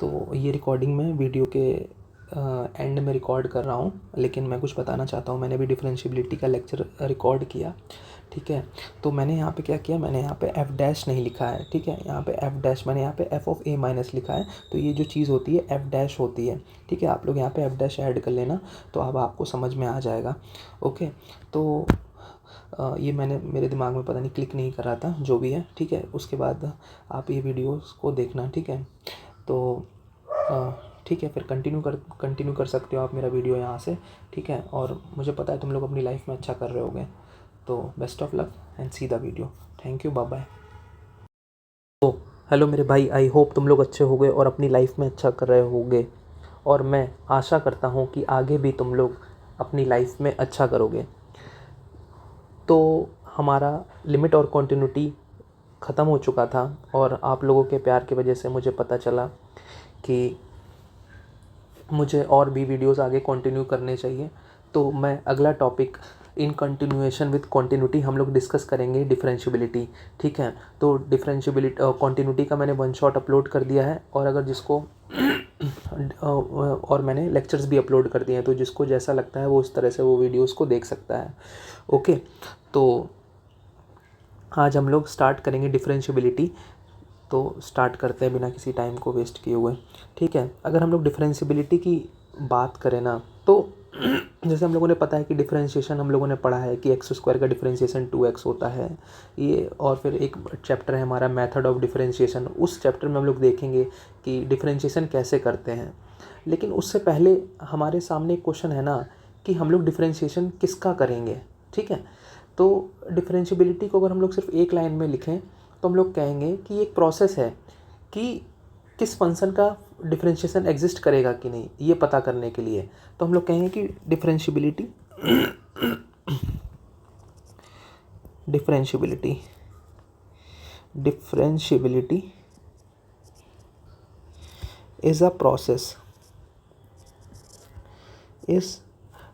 तो ये रिकॉर्डिंग मैं वीडियो के एंड में रिकॉर्ड कर रहा हूँ, लेकिन मैं कुछ बताना चाहता हूँ। मैंने भी डिफरेंशिएबिलिटी का लेक्चर रिकॉर्ड किया, ठीक है। तो मैंने यहाँ पे क्या किया, मैंने यहाँ पे एफ डैश नहीं लिखा है, ठीक है। यहाँ पे एफ डैश, मैंने यहाँ पे एफ ऑफ ए माइनस लिखा है। तो ये जो चीज़ होती है एफ डैश होती है, ठीक है। आप लोग यहाँ पे एफ डैश ऐड कर लेना, तो अब आपको समझ में आ जाएगा। ओके, तो ये मैंने मेरे दिमाग में पता नहीं क्लिक नहीं कर रहा था, जो भी है, ठीक है। उसके बाद आप ये वीडियोस को देखना, ठीक है। तो ठीक है, फिर कंटिन्यू कर सकते हो आप मेरा वीडियो यहाँ से, ठीक है। और मुझे पता है तुम लोग अपनी लाइफ में अच्छा कर रहे होगे। तो best of luck and see the video. Thank you, bye bye. तो हेलो मेरे भाई, आई होप तुम लोग अच्छे होगे और अपनी लाइफ में अच्छा कर रहे होगे, और मैं आशा करता हूँ कि आगे भी तुम लोग अपनी लाइफ में अच्छा करोगे। तो हमारा लिमिट और कॉन्टिन्यूटी ख़त्म हो चुका था, और आप लोगों के प्यार की वजह से मुझे पता चला कि मुझे और भी वीडियोस आगे कंटिन्यू करने चाहिए। तो मैं अगला topic in continuation with continuity हम लोग डिस्कस करेंगे डिफरेंशिएबिलिटी, ठीक है। तो डिफरेंशिएबिलिटी कॉन्टिन्यूटी का मैंने वन शॉट अपलोड कर दिया है, और अगर जिसको और मैंने लेक्चर्स भी अपलोड कर दिए हैं, तो जिसको जैसा लगता है वो उस तरह से वो वीडियोस को देख सकता है। ओके, तो आज हम लोग स्टार्ट करेंगे डिफरेंशिएबिलिटी। तो स्टार्ट करते हैं बिना किसी टाइम को वेस्ट किए हुए, ठीक है। अगर हम लोग डिफरेंशिएबिलिटी की बात करें ना, तो जैसे हम लोगों ने पता है कि डिफरेंशिएशन हम लोगों ने पढ़ा है कि एक्स स्क्वायर का डिफरेंशिएशन 2x होता है ये। और फिर एक चैप्टर है हमारा मेथड ऑफ डिफरेंशिएशन, उस चैप्टर में हम लोग देखेंगे कि डिफरेंशिएशन कैसे करते हैं। लेकिन उससे पहले हमारे सामने एक क्वेश्चन है ना कि हम लोग डिफरेंशिएशन किसका करेंगे, ठीक है। तो डिफरेंशिएबिलिटी को अगर हम लोग सिर्फ एक लाइन में लिखें तो हम लोग कहेंगे कि एक प्रोसेस है कि किस फंक्शन का डिफरेंशिएशन एग्जिस्ट करेगा कि नहीं, ये पता करने के लिए। तो हम लोग कहेंगे कि differentiability differentiability differentiability is a process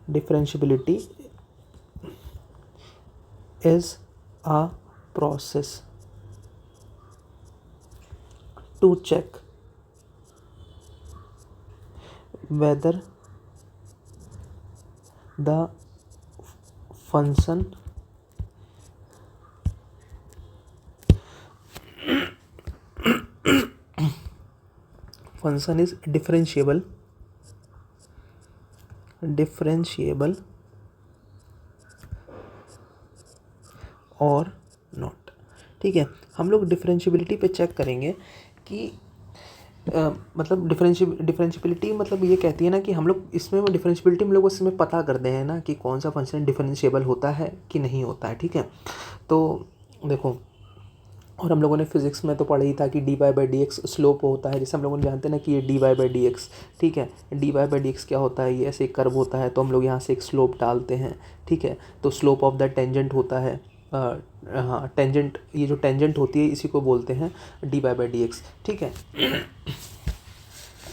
differentiability is a process to check whether the function is differentiable और नॉट, ठीक है। हम लोग डिफरेंशिएबिलिटी पे चेक करेंगे कि मतलब डिफरेंशिएबिलिटी मतलब ये कहती है ना कि हम लोग इसमें डिफरेंशिएबिलिटी हम लोग इसमें पता करते हैं ना कि कौन सा फंक्शन डिफरेंशिएबल होता है कि नहीं होता है, ठीक है। तो देखो, और हम लोगों ने फिजिक्स में तो पढ़ा ही था कि d y by d x slope होता है। जैसे हम लोगों ने जानते हैं ना कि ये d y by d x, ठीक है। D y by d x क्या होता है, ये ऐसे एक कर्व होता है, तो हम लोग यहाँ से एक स्लोप डालते हैं, ठीक है। तो स्लोप ऑफ द टेंजेंट होता है, हाँ टेंजेंट, ये जो टेंजेंट होती है इसी को बोलते हैं d y by d x, ठीक है।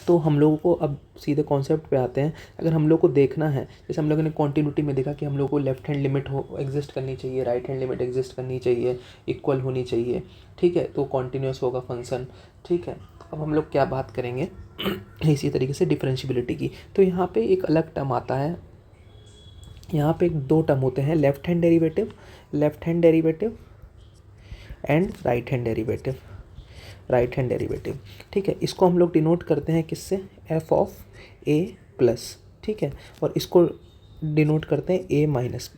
तो हम लोगों को अब सीधे कॉन्सेप्ट पे आते हैं। अगर हम लोग को देखना है, जैसे हम लोगों ने कॉन्टिन्यूटी में देखा कि हम लोग को लेफ्ट हैंड लिमिट हो एग्जिस्ट करनी चाहिए, राइट हैंड लिमिट एग्जिस्ट करनी चाहिए, इक्वल होनी चाहिए, ठीक है। तो कॉन्टिन्यूस होगा फंक्शन, ठीक है। अब हम लोग क्या बात करेंगे इसी तरीके से डिफरेंशिएबिलिटी की। तो यहाँ पे एक अलग टर्म आता है, यहाँ पे एक दो टर्म होते हैं, left hand derivative and right hand derivative, ठीक है। इसको हम लोग डिनोट करते हैं किससे, एफ ऑफ ए प्लस, ठीक है। और इसको डिनोट करते हैं A minus,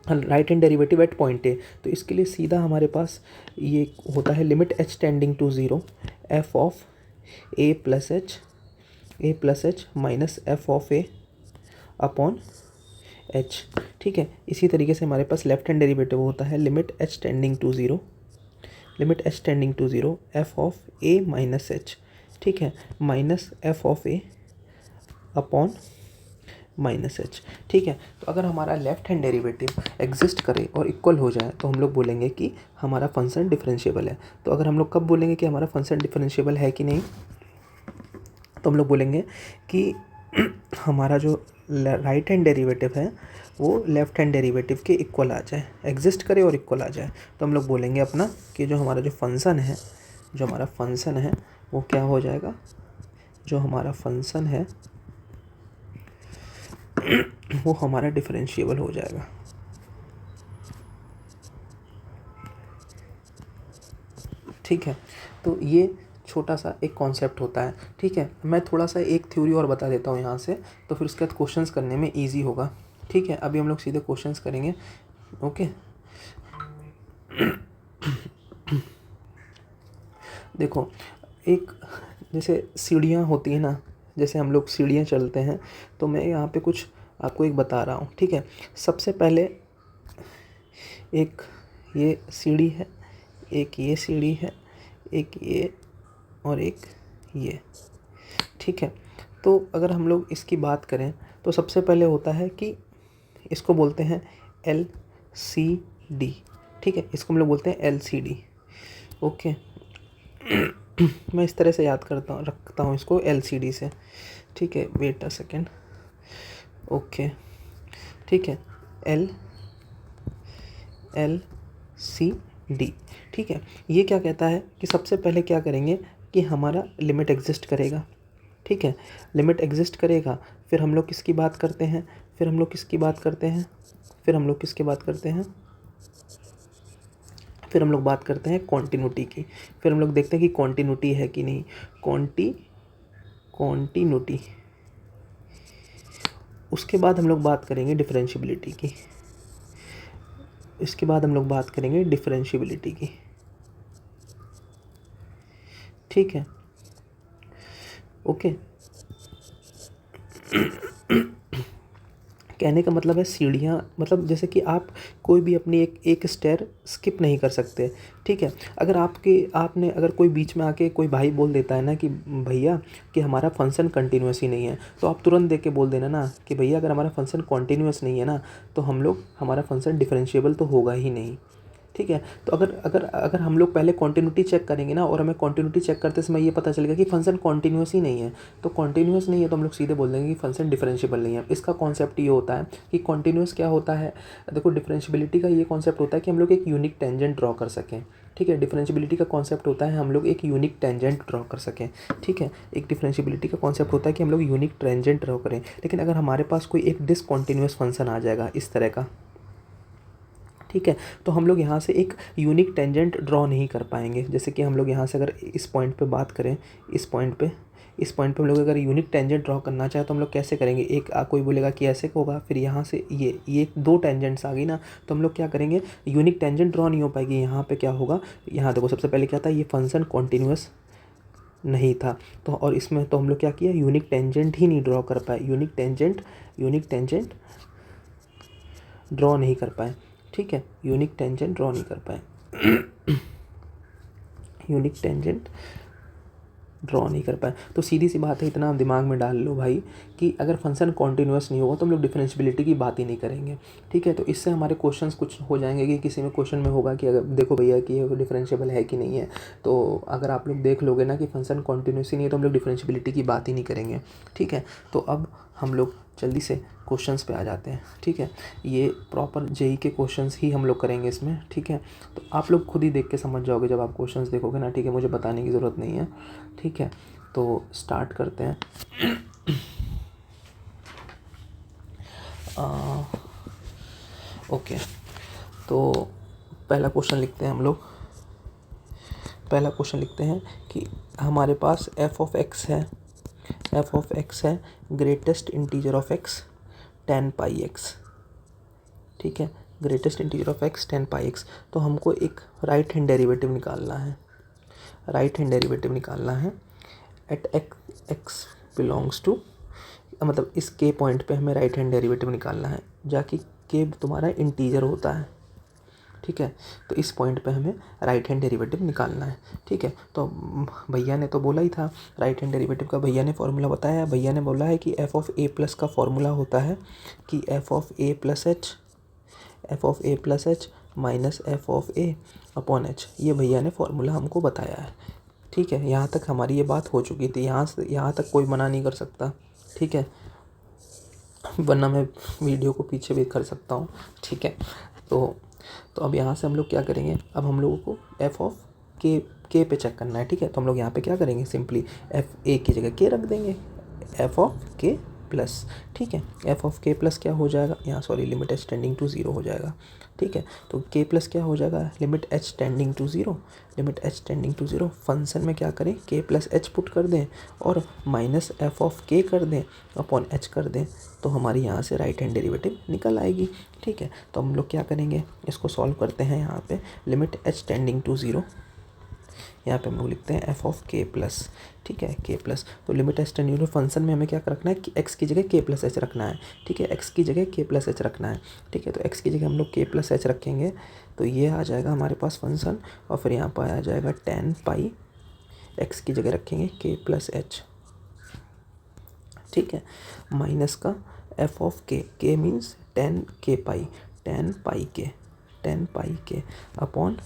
right hand derivative at point A. तो इसके लिए सीधा हमारे पास ये होता है limit H tending to 0 F of A plus H minus F of A upon H, ठीक है। इसी तरीके से हमारे पास लेफ्ट हैंड डेरिवेटिव होता है limit H tending to 0 F of a minus h, ठीक है, minus F of A upon minus h, ठीक है। तो अगर हमारा लेफ्ट हैंड डेरिवेटिव एग्जिस्ट करे और इक्वल हो जाए तो हम लोग बोलेंगे कि हमारा फंक्शन डिफरेंशिएबल है। तो अगर हम लोग कब बोलेंगे कि हमारा फंक्शन डिफरेंशिएबल है कि नहीं, तो हम लोग बोलेंगे कि हमारा जो राइट हैंड डेरिवेटिव है वो लेफ्ट हैंड डेरिवेटिव के इक्वल आ जाए, एग्जिस्ट करे और इक्वल आ जाए। तो हम लोग बोलेंगे अपना कि जो हमारा जो फंक्शन है जो हमारा फंक्शन है वो क्या हो जाएगा, जो हमारा फंक्शन है वो हमारा डिफरेंशिएबल हो जाएगा। ठीक है, तो ये छोटा सा एक कॉन्सेप्ट होता है। ठीक है, मैं थोड़ा सा एक थ्योरी और बता देता हूँ यहाँ से, तो फिर उसके बाद क्वेश्चंस करने में इजी होगा। ठीक है, अभी हम लोग सीधे क्वेश्चंस करेंगे। ओके, देखो, एक जैसे सीढ़ियाँ होती हैं ना, जैसे हम लोग सीढ़ियाँ चलते हैं, तो मैं यहाँ पे कुछ आपको एक बता रहा हूँ। ठीक है, सबसे पहले एक ये सीढ़ी है, एक ये सीढ़ी है, एक ये और एक ये। ठीक है, तो अगर हम लोग इसकी बात करें तो सबसे पहले होता है कि इसको बोलते हैं LCD। ठीक है, इसको हम लोग बोलते हैं LCD। ओके, मैं इस तरह से याद रखता हूँ इसको LCD से। ठीक है, वेट अ सेकेंड। ओके, ठीक है, LCD। ठीक है, ये क्या कहता है कि सबसे पहले क्या करेंगे कि हमारा लिमिट एग्जिस्ट करेगा। ठीक है, लिमिट एग्जिस्ट करेगा, फिर हम लोग किसकी बात करते हैं, फिर हम लोग किसकी बात करते हैं, फिर हम लोग किसकी बात करते हैं, फिर हम लोग बात करते हैं कॉन्टिन्यूटी की। फिर हम लोग देखते हैं कि कॉन्टिन्यूटी है कि नहीं, कॉन्टिन्यूटी। उसके बाद हम लोग बात करेंगे डिफरेंशियबिलिटी की। इसके बाद हम लोग बात करेंगे डिफरेंशियबिलिटी की। ठीक है, ओके। कहने का मतलब है सीढ़ियाँ, मतलब जैसे कि आप कोई भी अपनी एक स्टेयर स्किप नहीं कर सकते। ठीक है, अगर आपने अगर कोई बीच में आके कोई भाई बोल देता है ना कि भैया कि हमारा फंक्शन कंटिन्यूस ही नहीं है, तो आप तुरंत देख के बोल देना ना कि भैया अगर हमारा फंक्शन कंटिन्यूस नहीं है ना, तो हमारा फंक्शन डिफरेंशिएबल तो होगा ही नहीं। ठीक है, तो अगर अगर अगर हम लोग पहले कॉन्टिन्यूटी चेक करेंगे ना, और हमें कॉन्टिन्यूटी चेक करते समय ये पता चलेगा कि फंक्शन कॉन्टिन्यूस ही नहीं है, तो कॉन्टिन्यूस नहीं है तो हम लोग सीधे बोल देंगे कि फंक्शन डिफरेंशिएबल नहीं है। इसका कॉन्सेप्ट ये होता है कि कॉन्टिन्यूस क्या होता है। देखो, डिफरेंशियबिलिटी का ये कॉन्सेप्ट होता है कि हम लोग एक यूनिक टेंजेंट ड्रॉ कर सकें। ठीक है, डिफरेंशियबिलिटी का कॉन्सेप्ट होता है हम लोग एक यूनिक टेंजेंट ड्रॉ कर सकें। ठीक है, एक डिफरेंशियबिलिटी का कॉन्सेप्ट होता है कि हम लोग यूनिक टेंजेंट ड्रॉ करें। लेकिन अगर हमारे पास कोई एक डिसकॉन्टिन्यूस फंक्शन आ जाएगा इस तरह का, ठीक है, तो हम लोग यहाँ से एक यूनिक टेंजेंट ड्रॉ नहीं कर पाएंगे। जैसे कि हम लोग यहाँ से अगर इस पॉइंट पे बात करें, इस पॉइंट पे हम लोग अगर यूनिक टेंजेंट ड्रॉ करना चाहे तो हम लोग कैसे करेंगे। कोई बोलेगा कि ऐसे होगा, फिर यहाँ से ये दो टेंजेंट्स आ गई ना, तो हम लोग क्या करेंगे, यूनिक टेंजेंट ड्रॉ नहीं हो पाएगी। यहाँ पे क्या होगा, यहाँ देखो सबसे पहले क्या था, ये फंक्शन कॉन्टिन्यूस नहीं था, तो और इसमें तो हम लोग क्या किया, यूनिक टेंजेंट ही नहीं ड्रॉ कर पाए, यूनिक टेंजेंट ड्रॉ नहीं कर पाए। ठीक है, यूनिक टेंजेंट ड्रॉ नहीं कर पाए, यूनिक टेंजेंट ड्रॉ नहीं कर पाए। तो सीधी सी बात है, इतना आप दिमाग में डाल लो भाई कि अगर फंक्शन कॉन्टिन्यूस नहीं होगा तो हम लोग डिफरेंशियबिलिटी की बात ही नहीं करेंगे। ठीक है, तो इससे हमारे क्वेश्चंस कुछ हो जाएंगे कि किसी में क्वेश्चन में होगा कि अगर देखो भैया कि ये डिफरेंशिएबल है कि नहीं है, तो अगर आप लोग देख लोगे ना कि फंक्शन कॉन्टिन्यूस ही नहीं है तो हम लोग डिफरेंशियबिलिटी की बात ही नहीं करेंगे। ठीक है, तो अब हम लोग जल्दी से क्वेश्चंस पे आ जाते हैं। ठीक है, ये प्रॉपर जेई के क्वेश्चंस ही हम लोग करेंगे इसमें। ठीक है, तो आप लोग खुद ही देख के समझ जाओगे जब आप क्वेश्चंस देखोगे ना। ठीक है, मुझे बताने की ज़रूरत नहीं है। ठीक है, तो स्टार्ट करते हैं। ओके, तो पहला क्वेश्चन लिखते हैं हम लोग। पहला क्वेश्चन लिखते हैं कि हमारे पास f ऑफ x है, greatest integer of x 10 pi x। ठीक है, greatest integer of x 10 pi x। तो हमको एक राइट हैंड डेरिवेटिव निकालना है, एट x बिलोंग्स टू, मतलब इस k पॉइंट पे हमें राइट हैंड डेरिवेटिव निकालना है, जाकि k तुम्हारा इंटीजर होता है। ठीक है, तो इस पॉइंट पे हमें राइट हैंड डेरिवेटिव निकालना है। ठीक है, तो भैया ने तो बोला ही था राइट हैंड डेरिवेटिव का, भैया ने फॉर्मूला बताया। भैया ने बोला है कि f ऑफ a प्लस का फॉर्मूला होता है कि f of a plus h minus f of a upon h। ये भैया ने फॉर्मूला हमको बताया है। ठीक है, यहाँ तक हमारी ये बात हो चुकी थी, यहाँ तक कोई मना नहीं कर सकता। ठीक है, वरना मैं वीडियो को पीछे भी कर सकता हूँ। ठीक है, तो अब यहाँ से हम लोग क्या करेंगे, अब हम लोगों को f ऑफ के पे चेक करना है, ठीक है। तो हम लोग यहाँ पे क्या करेंगे, सिंपली एफ ए की जगह के रख देंगे, एफ ऑफ के प्लस, ठीक है। एफ ऑफ के प्लस क्या हो जाएगा यहाँ, sorry, limit H tending to zero हो जाएगा, ठीक है। तो के प्लस क्या हो जाएगा, limit H tending to zero, limit H tending to zero. Function में क्या करें, के प्लस एच पुट कर दें और माइनस एफ ऑफ के कर दें अपॉन एच कर दें, तो हमारी यहाँ से राइट हैंड डेरिवेटिव निकल आएगी, ठीक है। तो हम लोग क्या करेंगे, इसको सॉल्व करते हैं। यहाँ पे limit H tending to zero, यहाँ पे हम लोग लिखते हैं एफ ऑफ के प्लस, ठीक है, के प्लस। तो limit H tending to function में हमें क्या रखना है कि एक्स की जगह के प्लस एच रखना है, ठीक है, एक्स की जगह के प्लस एच रखना है, ठीक है। तो एक्स की जगह हम लोग के प्लस एच रखेंगे, तो ये आ जाएगा हमारे पास फंक्शन, और फिर यहाँ पर आ जाएगा टेन पाई, एक्स की जगह रखेंगे के प्लस एच, ठीक है, माइनस का एफ ऑफ के मीन्स टेन के पाई, ten pi k upon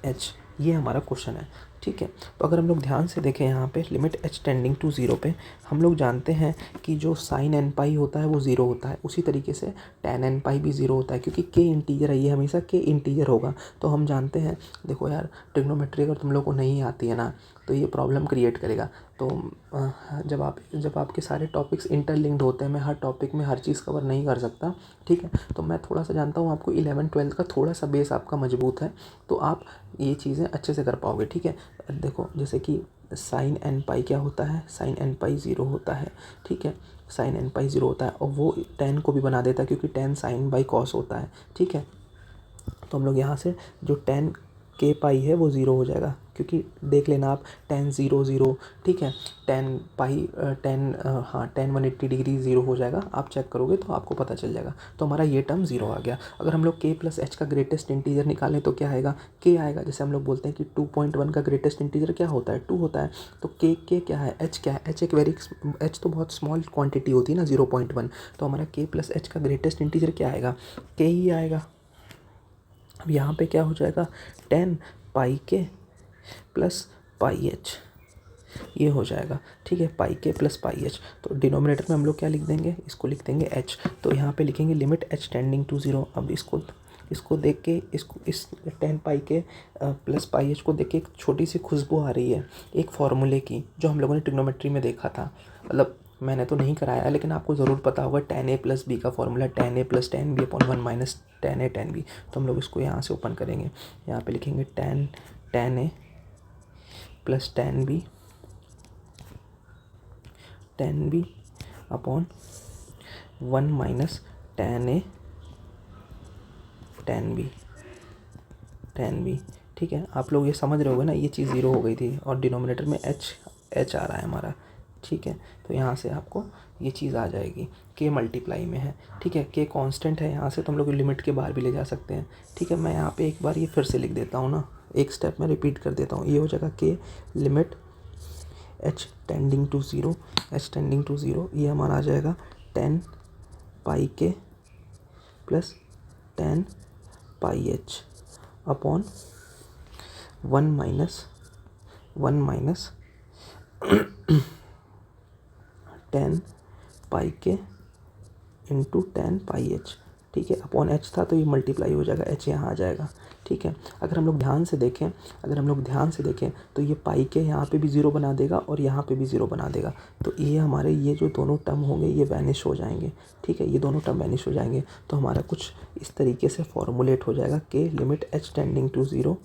h, ये हमारा क्वेश्चन है, ठीक है। तो अगर हम लोग ध्यान से देखें यहाँ पे limit H tending to zero पे, हम लोग जानते हैं कि जो साइन एन पाई होता है वो ज़ीरो होता है, उसी तरीके से टेन एन पाई भी ज़ीरो होता है, क्योंकि के इंटीजर है, ये हमेशा के इंटीजर होगा। तो हम जानते हैं, देखो यार, ट्रिग्नोमेट्री अगर तुम लोग को नहीं आती है ना, तो ये प्रॉब्लम क्रिएट करेगा। तो जब आपके सारे टॉपिक्स इंटरलिंक्ड होते हैं, मैं हर टॉपिक में हर चीज़ कवर नहीं कर सकता, ठीक है। तो मैं थोड़ा सा जानता हूँ, आपको 11-12 का थोड़ा सा बेस आपका मजबूत है, तो आप ये चीज़ें अच्छे से कर पाओगे, ठीक है। देखो, जैसे कि साइन एन पाई क्या होता है, साइन एन पाई ज़ीरो होता है, ठीक है, साइन एन पाई ज़ीरो होता है, और वो टेन को भी बना देता है, क्योंकि टेन साइन बाई कॉस होता है, ठीक है। तो हम लोग यहाँ से जो टेन के पाई है वो ज़ीरो हो जाएगा, क्योंकि देख लेना आप, टेन ज़ीरो ज़ीरो, ठीक है, टेन पाई टेन, हाँ, टेन 180 डिग्री ज़ीरो हो जाएगा, आप चेक करोगे तो आपको पता चल जाएगा। तो हमारा ये टर्म ज़ीरो आ गया। अगर हम लोग के प्लस एच का ग्रेटेस्ट इंटीजर निकालें तो क्या आएगा, के आएगा। जैसे हम लोग बोलते हैं कि 2.1 का ग्रेटेस्ट इंटीजर क्या होता है, 2 होता है, तो के क्या है, एच क्या है, एच तो बहुत स्मॉल क्वान्टिटी होती है ना, 0.1, तो हमारा के प्लस एच का ग्रेटेस्ट इंटीजर क्या आएगा, के ही आएगा। अब यहाँ पे क्या हो जाएगा, ten pi k plus pi H, ये हो जाएगा, ठीक है, पाई के प्लस पाई एच। तो डिनोमिनेटर में हम लोग क्या लिख देंगे, इसको लिख देंगे एच। तो यहाँ पे लिखेंगे limit H tending to zero. अब इसको देख के, इस ten pi k plus pi H को देख के एक छोटी सी खुशबू आ रही है एक फार्मूले की, जो हम लोगों ने ट्रिग्नोमेट्री में देखा था। मतलब मैंने तो नहीं कराया, लेकिन आपको ज़रूर पता होगा, टेन ए प्लस बी का formula, tan A plus tan B upon 1 minus tan A tan B. तो हम लोग इसको यहाँ से ओपन करेंगे, यहाँ पे लिखेंगे tan A plus tan B upon 1 minus tan A tan B, ठीक है। आप लोग ये समझ रहे होगे ना, ये चीज़ ज़ीरो हो गई थी और डिनोमिनेटर में एच आ रहा है हमारा, ठीक है। तो यहाँ से आपको ये चीज़ आ जाएगी, के मल्टीप्लाई में है, ठीक है, के कांस्टेंट है यहाँ से, तो हम लोग लिमिट के बाहर भी ले जा सकते हैं, ठीक है। मैं यहाँ पे एक बार ये फिर से लिख देता हूँ ना, एक स्टेप में रिपीट कर देता हूँ, ये हो जाएगा के limit H tending to zero, ये हमारा आ जाएगा ten pi k plus ten pi h upon 1 minus ten pi k into ten pi H, ठीक है। अपॉन एच था तो ये मल्टीप्लाई हो जाएगा, एच यहाँ आ जाएगा, ठीक है। अगर हम लोग ध्यान से देखें तो ये पाई के यहाँ पे भी ज़ीरो बना देगा और यहाँ पे भी ज़ीरो बना देगा, तो ये हमारे ये जो दोनों टर्म होंगे ये वैनिश हो जाएंगे, ठीक है, ये दोनों टर्म वैनिश हो जाएंगे। तो हमारा कुछ इस तरीके से फॉर्मुलेट हो जाएगा, के limit H tending to zero,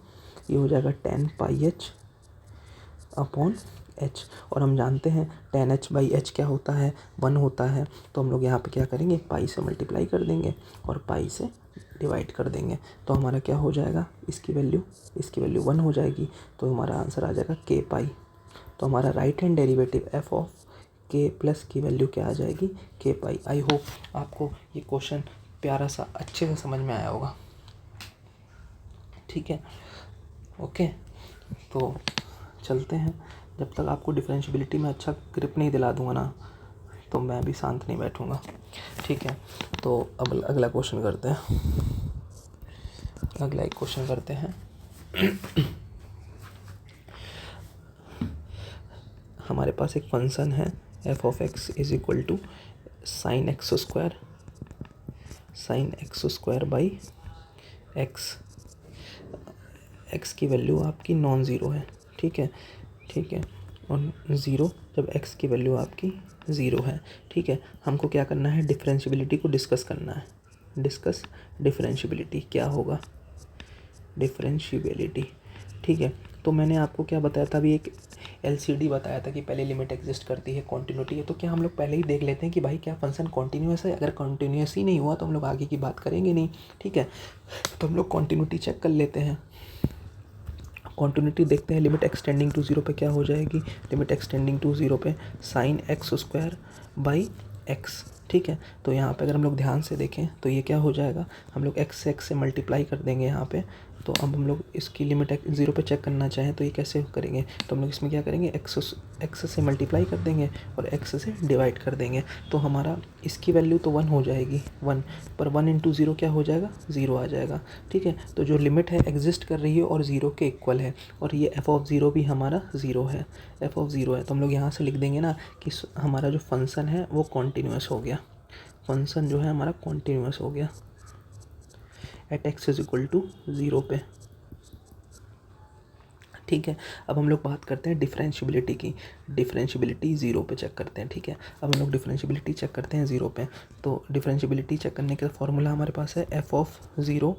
ये हो जाएगा ten pi h upon h. और हम जानते हैं टेन एच बाई एच क्या होता है, 1 होता है। तो हम लोग यहाँ पे क्या करेंगे, पाई से मल्टीप्लाई कर देंगे और पाई से डिवाइड कर देंगे, तो हमारा क्या हो जाएगा, इसकी वैल्यू 1 हो जाएगी, तो हमारा आंसर आ जाएगा के पाई। तो हमारा right hand derivative F of के प्लस की वैल्यू क्या आ जाएगी, के पाई। आई होप आपको ये क्वेश्चन प्यारा सा अच्छे से समझ में आया होगा, ठीक है, ओके। तो चलते हैं, जब तक आपको डिफरेंशियबिलिटी में अच्छा ग्रिप नहीं दिला दूंगा ना, तो मैं भी शांत नहीं बैठूंगा, ठीक है। तो अब अगला क्वेश्चन करते हैं, अगला एक क्वेश्चन करते हैं। हमारे पास एक फंक्शन है f of x is equal to sine x square by x x की वैल्यू आपकी नॉन ज़ीरो है, ठीक है, ठीक है, और ज़ीरो जब एक्स की वैल्यू आपकी ज़ीरो है, ठीक है, हमको क्या करना है, डिफरेंशियबिलिटी को डिस्कस करना है। डिस्कस डिफरेंशियबिलिटी क्या होगा, डिफरेंशियबिलिटी, ठीक है। तो मैंने आपको क्या बताया था, अभी एक एलसीडी बताया था कि पहले लिमिट एग्जिस्ट करती है, कॉन्टिन्यूटी है, तो क्या हम लोग पहले ही देख लेते हैं कि भाई क्या फंक्शन कॉन्टिन्यूस है। अगर कॉन्टिन्यूस ही नहीं हुआ तो हम लोग आगे की बात करेंगे नहीं, ठीक है। तो हम लोग कॉन्टिन्यूटी चेक कर लेते हैं। कॉन्टिन्यूटी देखते हैं, लिमिट एक्सटेंडिंग टू ज़ीरो पे क्या हो जाएगी, लिमिट एक्सटेंडिंग टू ज़ीरो पे sign x square by x, ठीक है। तो यहाँ पे अगर हम लोग ध्यान से देखें तो ये क्या हो जाएगा, हम लोग एक्स से मल्टीप्लाई कर देंगे यहाँ पे। तो अब हम लोग इसकी लिमिट ज़ीरो पे चेक करना चाहें तो ये कैसे करेंगे, तो हम लोग इसमें क्या करेंगे, एक्स से मल्टीप्लाई कर देंगे और एक्स से डिवाइड कर देंगे। तो हमारा इसकी वैल्यू तो 1 हो जाएगी, 1 पर 1 इंटू ज़ीरो क्या हो जाएगा, ज़ीरो आ जाएगा, ठीक है। तो जो लिमिट है एग्जिस्ट कर रही है और ज़ीरो के इक्वल है, और ये एफ ऑफ ज़ीरो भी हमारा ज़ीरो है, एफ ऑफ ज़ीरो है। तो हम लोग यहाँ से लिख देंगे ना कि हमारा जो फंक्शन है वो कॉन्टीन्यूअस हो गया, फंक्शन जो है हमारा कॉन्टीन्यूअस हो गया at x is equal to zero पे, ठीक है। अब हम लोग बात करते हैं डिफरेंशियबिलिटी की, डिफरेंशियबिलिटी ज़ीरो पे चेक करते हैं, ठीक है। अब हम लोग डिफरेंशियबिलिटी चेक करते हैं ज़ीरो पे। तो डिफरेंशियबिलिटी चेक करने का फॉर्मूला हमारे पास है f of zero,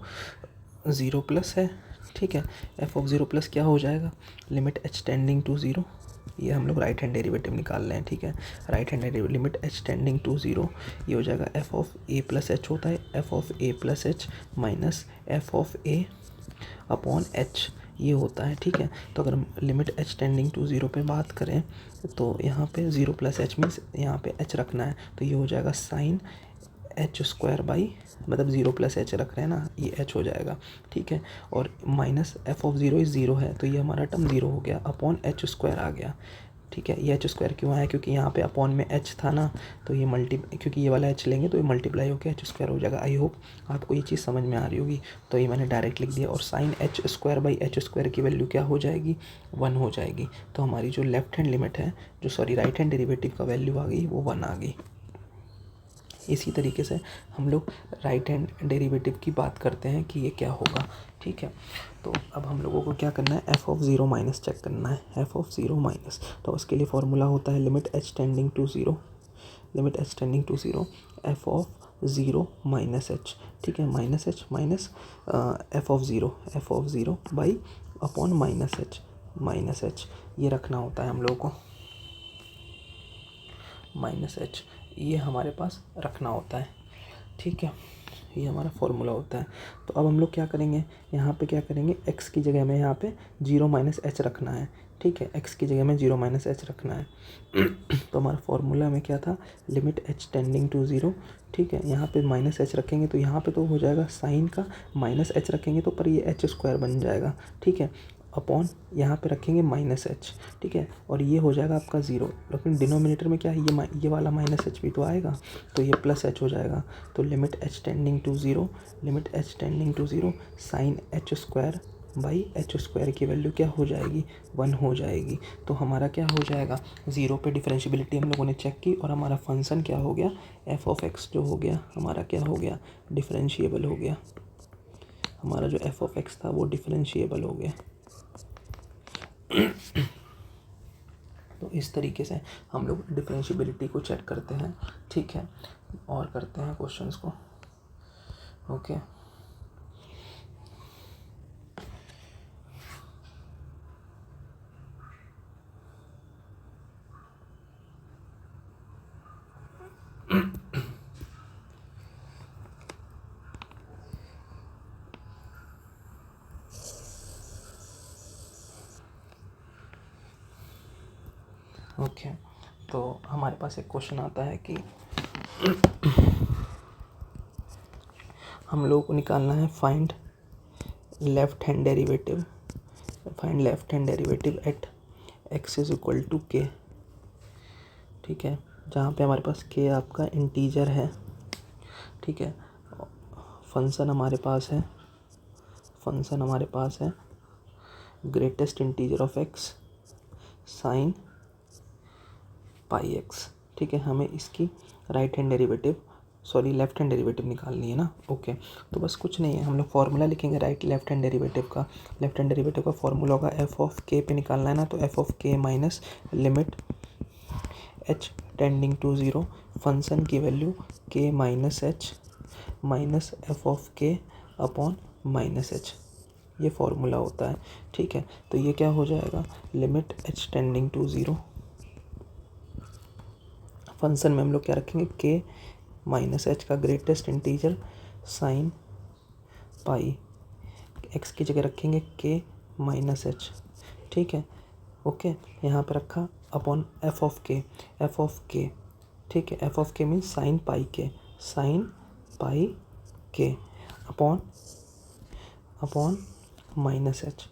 zero plus है, ठीक है। एफ ऑफ ज़ीरो प्लस क्या हो जाएगा, limit H tending to zero, ये हम लोग राइट हैंड डेरिवेटिव निकाल रहे हैं, ठीक है। Right hand derivative limit H tending to zero, ये हो जाएगा f of A plus h होता है, f of A plus H minus F of A upon h, ये होता है, ठीक है। तो अगर हम limit H tending to zero पे बात करें तो यहाँ पे ज़ीरो प्लस एच मीन्स यहाँ पे एच रखना है, तो ये हो जाएगा साइन एच स्क्वायर बाई, मतलब ज़ीरो प्लस एच रख रहे हैं ना, ये एच हो जाएगा, ठीक है। और minus F of zero is zero है, तो ये हमारा टर्म ज़ीरो हो गया, अपॉन एच स्क्वायर आ गया, ठीक है। ये एच स्क्वायर क्यों आया, क्योंकि यहाँ पे अपॉन में एच था ना, तो ये क्योंकि ये वाला एच लेंगे तो ये मल्टीप्लाई होकर एच स्क्वायर हो जाएगा। आई होप आपको ये चीज़ समझ में आ रही होगी, तो ये मैंने डायरेक्ट लिख दिया। और sine h square by h square की वैल्यू क्या हो जाएगी, 1 हो जाएगी। तो हमारी जो लेफ्ट हैंड लिमिट है, जो सॉरी राइट हैंड डेरिवेटिव का वैल्यू आ गई वो 1 आ गई। इसी तरीके से हम लोग राइट हैंड डेरिवेटिव की बात करते हैं कि ये क्या होगा, ठीक है। तो अब हम लोगों को क्या करना है, f of zero minus check करना है, एफ ऑफ ज़ीरो माइनस। तो उसके लिए फॉर्मूला होता है limit H tending to zero, limit H tending to zero f of zero minus h, ठीक है। Minus h minus F of zero by upon minus h ये रखना होता है हम लोगों को, माइनस एच ये हमारे पास रखना होता है, ठीक है। ये हमारा फॉर्मूला होता है। तो अब हम लोग क्या करेंगे, यहाँ पे क्या करेंगे, x की जगह में यहाँ पे जीरो माइनस एच रखना है, ठीक है। x की जगह में जीरो माइनस एच रखना है। तो हमारा फॉर्मूला में क्या था, limit h tending to zero, ठीक है। यहाँ पे माइनस एच रखेंगे तो यहाँ पे तो हो जाएगा साइन का, माइनस एच रखेंगे तो पर ये एच स्क्वायर बन जाएगा, ठीक है। अपॉन यहाँ पे रखेंगे माइनस एच, ठीक है। और ये हो जाएगा आपका ज़ीरो, लेकिन डिनोमिनेटर में क्या है, ये वाला माइनस एच भी तो आएगा, तो ये प्लस एच हो जाएगा। तो limit H tending to zero, limit H tending to zero sine h square by h square की वैल्यू क्या हो जाएगी, 1 हो जाएगी। तो हमारा क्या हो जाएगा, ज़ीरो पे डिफरेंशियबिलिटी हम लोगों ने चेक की और हमारा फंक्शन क्या हो गया, एफ ऑफ एक्स जो हो गया हमारा क्या हो गया, डिफरेंशिएबल हो गया। हमारा जो एफ ऑफ एक्स था वो डिफरेंशिएबल हो गया। तो इस तरीके से हम लोग डिफरेंशियबिलिटी को चेक करते हैं, ठीक है। और करते हैं क्वेश्चंस को, ओके। ओके तो हमारे पास एक क्वेश्चन आता है कि हम लोगों को निकालना है find left hand derivative at x is equal to k, ठीक है। जहाँ पे हमारे पास के आपका इंटीजर है, ठीक है। फंक्शन हमारे पास है greatest integer of x sine pi x, ठीक है। हमें इसकी right hand derivative sorry left hand derivative निकालनी है ना। ओके, तो बस कुछ नहीं है, हम लोग फार्मूला लिखेंगे राइट लेफ्ट हैंड डेरिवेटिव का। लेफ्ट हैंड डेरिवेटिव का फार्मूला होगा एफ ऑफ के पे निकालना है ना, तो f of k minus limit H tending to zero function की value k minus h minus F of k upon minus h, ये फार्मूला होता है। ठीक है, तो ये क्या हो जाएगा, limit H tending to zero, function में हम लोग क्या रखेंगे, के माइनस एच का greatest integer sine pi, x की जगह रखेंगे के माइनस एच। ठीक है, ओके, यहाँ पे रखा अपॉन एफ ऑफ के। ठीक है, एफ ऑफ के means sine pi k upon minus h.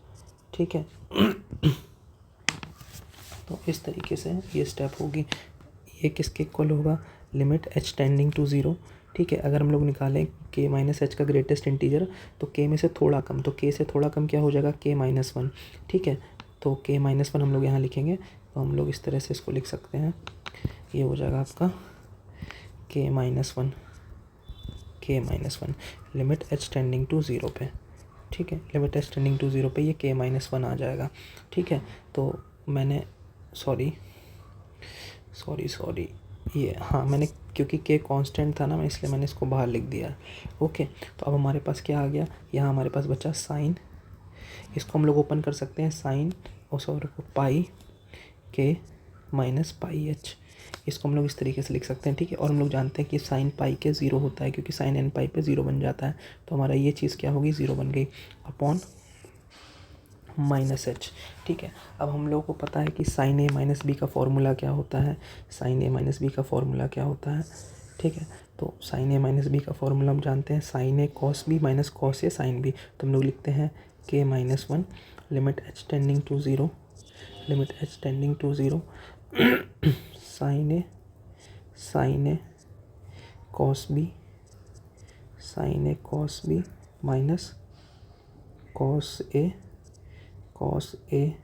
ठीक है, तो इस तरीके से ये स्टेप होगी। ये किसके इक्वल होगा, limit H tending to zero. ठीक है, अगर हम लोग निकालें के माइनस एच का ग्रेटेस्ट इंटीजर, तो के में से थोड़ा कम, तो के से थोड़ा कम क्या हो जाएगा, के माइनस वन। ठीक है, तो के माइनस वन हम लोग यहाँ लिखेंगे, तो हम लोग इस तरह से इसको लिख सकते हैं, ये हो जाएगा आपका k minus one limit H tending to zero पे। ठीक है, limit H tending to zero पे ये के माइनस वन आ जाएगा। ठीक है, तो मैंने सॉरी ये हाँ, मैंने क्योंकि के कांस्टेंट था ना, मैं इसलिए मैंने इसको बाहर लिख दिया। ओके, तो अब हमारे पास क्या आ गया, यहाँ हमारे पास बचा साइन, इसको हम लोग ओपन कर सकते हैं, साइन और पाई के माइनस पाई एच, इसको हम लोग इस तरीके से लिख सकते हैं। ठीक है, और हम लोग जानते हैं कि साइन पाई के ज़ीरो होता है, क्योंकि साइन एन पाई पे ज़ीरो बन जाता है, तो हमारा ये चीज़ क्या होगी, ज़ीरो बन गई अपॉन माइनस एच। ठीक है, अब हम लोगों को पता है कि साइन ए माइनस बी का फॉर्मूला क्या होता है, साइन ए माइनस बी का फॉर्मूला क्या होता है। ठीक है, तो साइन ए माइनस बी का फॉर्मूला हम जानते हैं, sine a cos b minus cos a sine b, तो हम लोग लिखते हैं k minus one limit H tending to zero sine a cos b minus cos a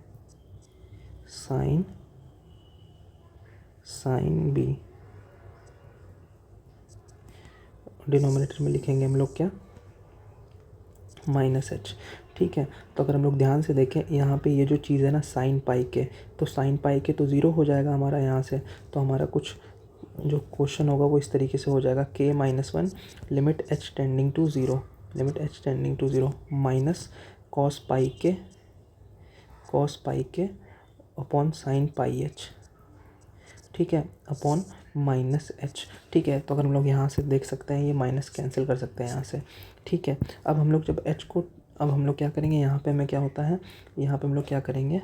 sine b, denominator में लिखेंगे हम लोग क्या, माइनस एच। ठीक है, तो अगर हम लोग ध्यान से देखें यहाँ पे ये जो चीज़ है ना साइन पाई के, तो साइन पाई के तो ज़ीरो हो जाएगा हमारा यहाँ से, तो हमारा कुछ जो क्वेश्चन होगा वो इस तरीके से हो जाएगा, k minus one limit H tending to zero minus cos pi k upon sine pi H. ठीक है, अपॉन माइनस एच। ठीक है, तो अगर हम लोग यहाँ से देख सकते हैं, ये माइनस कैंसिल कर सकते हैं यहाँ से। ठीक है, अब हम लोग जब एच को, अब हम लोग क्या करेंगे, यहाँ पे हमें क्या होता है, यहाँ पे हम लोग क्या करेंगे,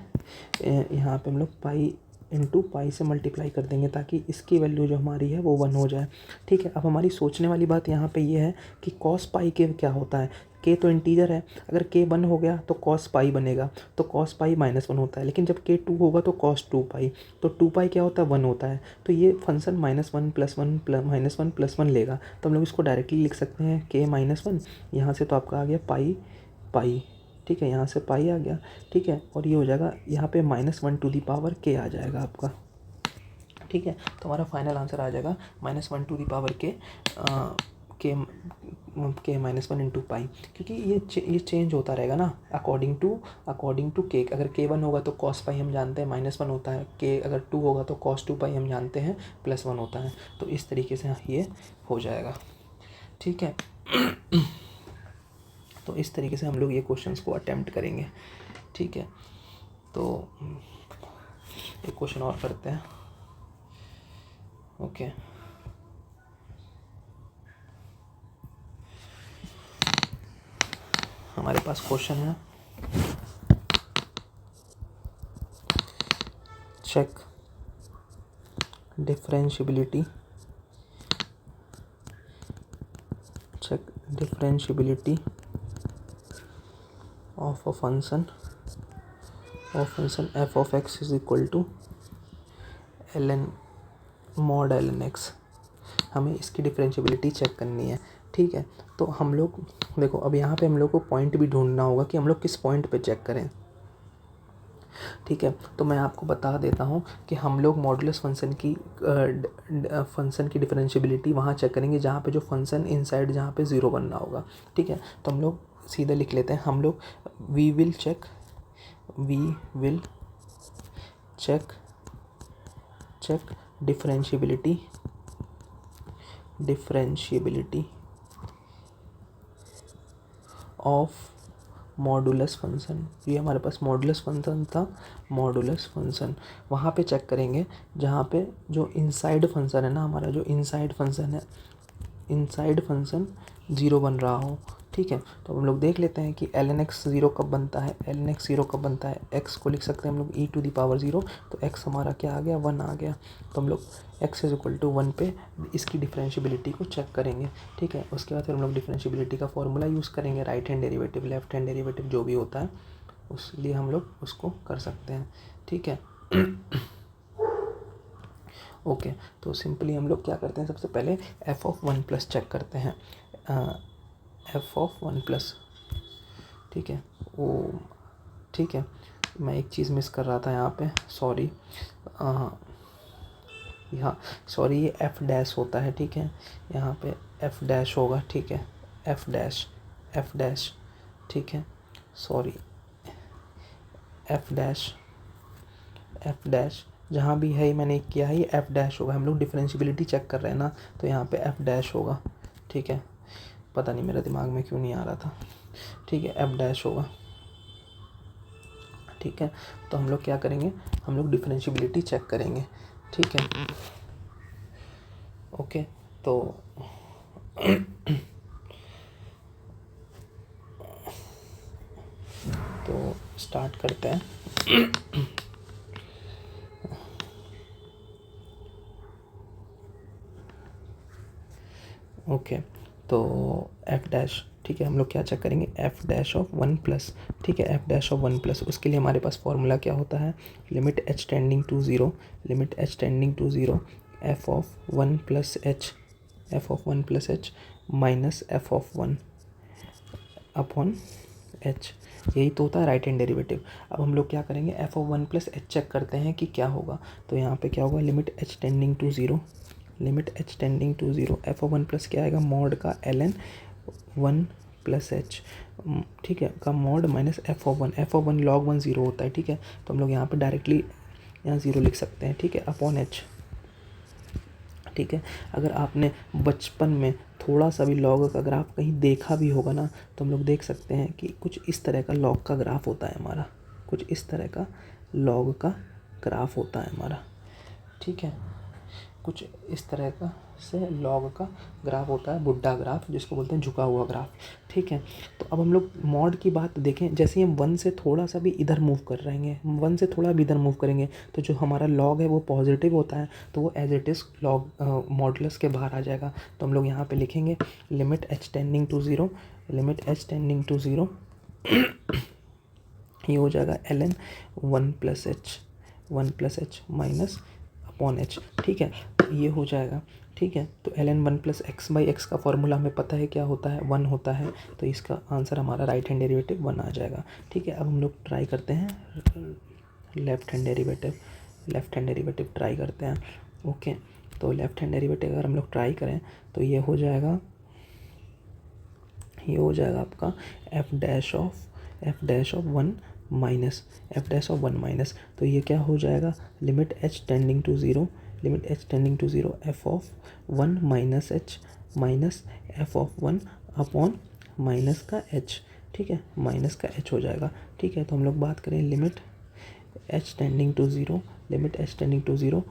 यहाँ पे हम लोग पाई इंटू पाई से मल्टीप्लाई कर देंगे, ताकि इसकी वैल्यू जो हमारी है वो 1 हो जाए। ठीक है, अब हमारी सोचने वाली बात यहाँ पे ये है कि कॉस पाई के क्या होता है, के तो इंटीजर है, अगर के 1 हो गया तो कॉस पाई बनेगा, तो कॉस पाई माइनस 1 होता है, लेकिन जब के 2 होगा तो कॉस 2 पाई, तो 2 पाई क्या होता है, 1 होता है, तो ये फंक्शन -1 लेगा, तो हम लोग इसको डायरेक्टली लिख सकते हैं के -1, यहाँ से तो आपका आ गया पाई। ठीक है, यहाँ से पाई आ गया। ठीक है, और ये हो जाएगा यहाँ पे -1 के आ जाएगा आपका। ठीक है, तो हमारा फाइनल आंसर आ जाएगा -1 के -1 इंटू पाई, क्योंकि ये चेंज होता रहेगा ना अकॉर्डिंग टू के। अगर के 1 होगा तो कॉस पाई हम जानते हैं -1 होता है, के अगर 2 होगा तो कॉस 2 पाई हम जानते हैं +1 होता है, तो इस तरीके से ये हो जाएगा। ठीक है, तो इस तरीके से हम लोग ये क्वेश्चंस को अटेम्प्ट करेंगे। ठीक है, तो एक क्वेश्चन और करते हैं। ओके, हमारे पास क्वेश्चन है, check differentiability of a function f of x is equal to ln mod ln x। हमें इसकी डिफरेंशिएबिलिटी चेक करनी है। ठीक है, तो हम लोग देखो, अब यहाँ पे हम लोग को पॉइंट भी ढूंढना होगा कि हम लोग किस पॉइंट पे चेक करें। ठीक ठीक है। तो मैं आपको बता देता हूँ कि हम लोग मॉडुलस फंक्शन की डिफरेंशियबिलिटी वहाँ चेक करेंगे जहाँ पे जो फंक्शन इनसाइड जहाँ पे ज़ीरो बनना होगा, ठीक है। तो हम लोग सीधे लिख लेते हैं, हम लोग we will check differentiability of modulus function. ये हमारे पास मॉडुलस फंक्शन था, मॉडुलस फंक्शन वहाँ पे चेक करेंगे जहाँ पे जो इनसाइड फंक्शन है ना, हमारा जो इनसाइड फंक्शन है, इनसाइड फंक्शन ज़ीरो बन रहा हो, ठीक है। तो हम लोग देख लेते हैं कि ln x ज़ीरो कब बनता है, ln x ज़ीरो कब बनता है। x को लिख सकते हैं हम लोग e⁻0, तो x हमारा क्या आ गया, 1 आ गया। तो हम लोग x = 1 पे इसकी डिफरेंशियबिलिटी को चेक करेंगे, ठीक है। उसके बाद फिर हम लोग डिफरेंशियबिलिटी का फॉर्मूला यूज़ करेंगे, right hand derivative, left hand derivative जो भी होता है उस लिए हम लोग उसको कर सकते हैं, ठीक है। ओके, तो सिंपली हम लोग क्या करते हैं, सबसे पहले f(1+) चेक करते हैं, f(1+), ठीक है। वो ठीक है, मैं एक चीज़ मिस कर रहा था यहाँ पे, सॉरी, यहाँ सॉरी, ये f' होता है, ठीक है। यहाँ पे f' होगा, ठीक है, f', ठीक है, सॉरी, f' जहाँ भी है मैंने किया है ये f' होगा। हम लोग डिफरेंशियबिलिटी चेक कर रहे हैं ना, तो यहाँ पे f' होगा, ठीक है। पता नहीं मेरे दिमाग में क्यों नहीं आ रहा था, ठीक है, f' होगा, ठीक है। तो हम लोग क्या करेंगे, हम लोग डिफरेंशियबिलिटी चेक करेंगे, ठीक है। ओके, तो स्टार्ट करते हैं। ओके, तो f', ठीक है। हम लोग क्या चेक करेंगे, f'(1+), ठीक है, f'(1+), उसके लिए हमारे पास फॉर्मूला क्या होता है, limit h tending to zero f(1+h) minus f(1) upon h, यही तो होता है राइट हैंड डेरिवेटिव। अब हम लोग क्या करेंगे, f(1+h) चेक करते हैं कि क्या होगा। तो यहाँ पे क्या होगा, limit h tending to zero f(1+) क्या आएगा, मॉड का ln 1+h, ठीक है, का mod minus f(1) log 1 zero होता है, ठीक है। तो हम लोग यहाँ पे डायरेक्टली यहाँ ज़ीरो लिख सकते हैं, ठीक है, अपॉन h, ठीक है। अगर आपने बचपन में थोड़ा सा भी लॉग का ग्राफ कहीं देखा भी होगा ना, तो हम लोग देख सकते हैं कि कुछ इस तरह का लॉग का ग्राफ होता है हमारा, कुछ इस तरह का लॉग का ग्राफ होता है हमारा, ठीक है। कुछ इस तरह का से लॉग का ग्राफ होता है, बुड्ढा ग्राफ जिसको बोलते हैं, झुका हुआ ग्राफ, ठीक है। तो अब हम लोग मॉड की बात देखें, जैसे ही हम 1 से थोड़ा सा भी इधर मूव कर रहेंगे, 1 से थोड़ा भी इधर मूव करेंगे, तो जो हमारा लॉग है वो पॉजिटिव होता है, तो वो as it is log modulus के बाहर आ जाएगा। तो हम लोग यहाँ पे लिखेंगे limit h tending to zero, ये हो जाएगा ln 1+h minus upon h, ठीक है, ये हो जाएगा, ठीक है। तो ln 1+x/x का फॉर्मूला हमें पता है क्या होता है, 1 होता है, तो इसका आंसर हमारा राइट हैंड डेरिवेटिव 1 आ जाएगा, ठीक है। अब हम लोग ट्राई करते हैं लेफ्ट हैंड डेरिवेटिव ट्राई करते हैं। ओके, तो लेफ्ट हैंड डेरिवेटिव अगर हम लोग ट्राई करें तो ये हो जाएगा आपका f'(1 माइनस, तो ये क्या हो जाएगा, limit h tending to zero f(1 minus h minus f(1) upon minus का h, ठीक है, माइनस का h हो जाएगा, ठीक है। तो हम लोग बात करें limit h tending to zero,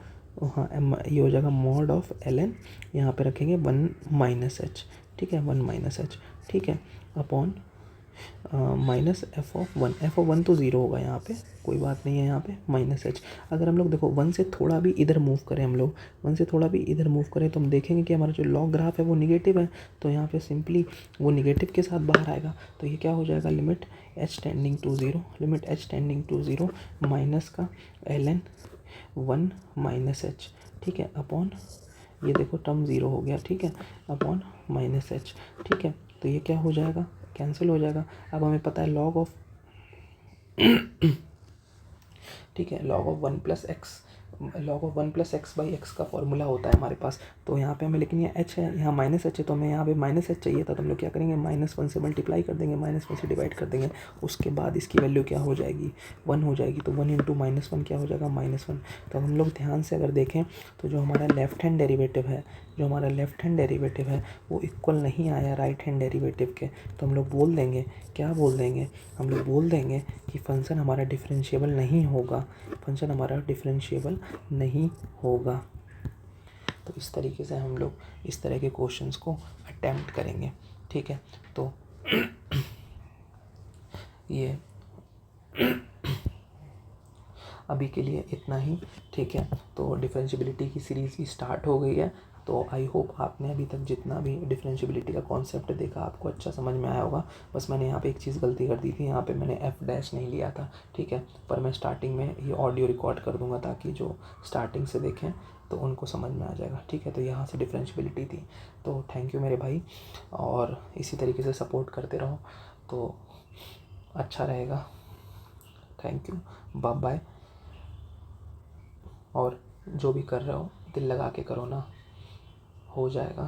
हाँ, ये हो जाएगा मॉड ऑफ ln, यहाँ पे रखेंगे 1 माइनस h, ठीक है, 1 माइनस h, ठीक है, अपॉन माइनस f(1) तो ज़ीरो होगा यहाँ पे, कोई बात नहीं है, यहाँ पे माइनस h। अगर हम लोग देखो 1 से थोड़ा भी इधर मूव करें, तो हम देखेंगे कि हमारा जो लॉग ग्राफ है वो निगेटिव है, तो यहाँ पे सिंपली वो निगेटिव के साथ बाहर आएगा। तो ये क्या हो जाएगा, limit h tending to zero minus का ln 1 माइनस h, ठीक है, अपॉन ये देखो टर्म ज़ीरो हो गया, ठीक है, अपॉन माइनस h, ठीक है। तो ये क्या हो जाएगा, कैंसिल हो जाएगा। अब हमें पता है ठीक है। log of 1 plus x by x का फॉर्मूला होता है हमारे पास। तो यहाँ पे हमें, लेकिन ये h है, यहाँ माइनस एच है, तो हमें यहाँ पे माइनस एच चाहिए था, तो हम लोग क्या करेंगे, -1 से मल्टीप्लाई कर देंगे, -1 से डिवाइड कर देंगे। उसके बाद इसकी वैल्यू क्या हो जाएगी, 1 हो जाएगी। तो 1 इंटू -1 क्या हो जाएगा, -1। तो हम लोग ध्यान से अगर देखें तो जो हमारा लेफ्ट हैंड डेरिवेटिव है वो इक्वल नहीं आया राइट हैंड डेरिवेटिव के। तो हम लोग बोल देंगे, क्या बोल देंगे, हम लोग बोल देंगे कि फंक्शन हमारा डिफरेंशिएबल नहीं होगा। तो इस तरीके से हम लोग इस तरह के क्वेश्चंस को अटेम्प्ट करेंगे। ठीक है, तो ये अभी के लिए इतना ही। ठीक है, तो डिफरेंशियबिलिटी की सीरीज़ भी स्टार्ट हो गई है। तो आई होप आपने अभी तक जितना भी डिफरेंशियबिलिटी का कॉन्सेप्ट देखा आपको अच्छा समझ में आया होगा। बस मैंने यहाँ पे एक चीज़ गलती कर दी थी, यहाँ पे मैंने एफ डैश नहीं लिया था। ठीक है, पर मैं स्टार्टिंग में ये ऑडियो रिकॉर्ड कर दूँगा ताकि जो स्टार्टिंग से देखें तो उनको समझ में आ जाएगा। ठीक है, तो यहाँ से डिफरेंशियबिलिटी थी। तो थैंक यू मेरे भाई, और इसी तरीके से सपोर्ट करते रहो तो अच्छा रहेगा। Thank you, bye bye. और जो भी कर रहे हो दिल लगा के करो ना, हो जाएगा।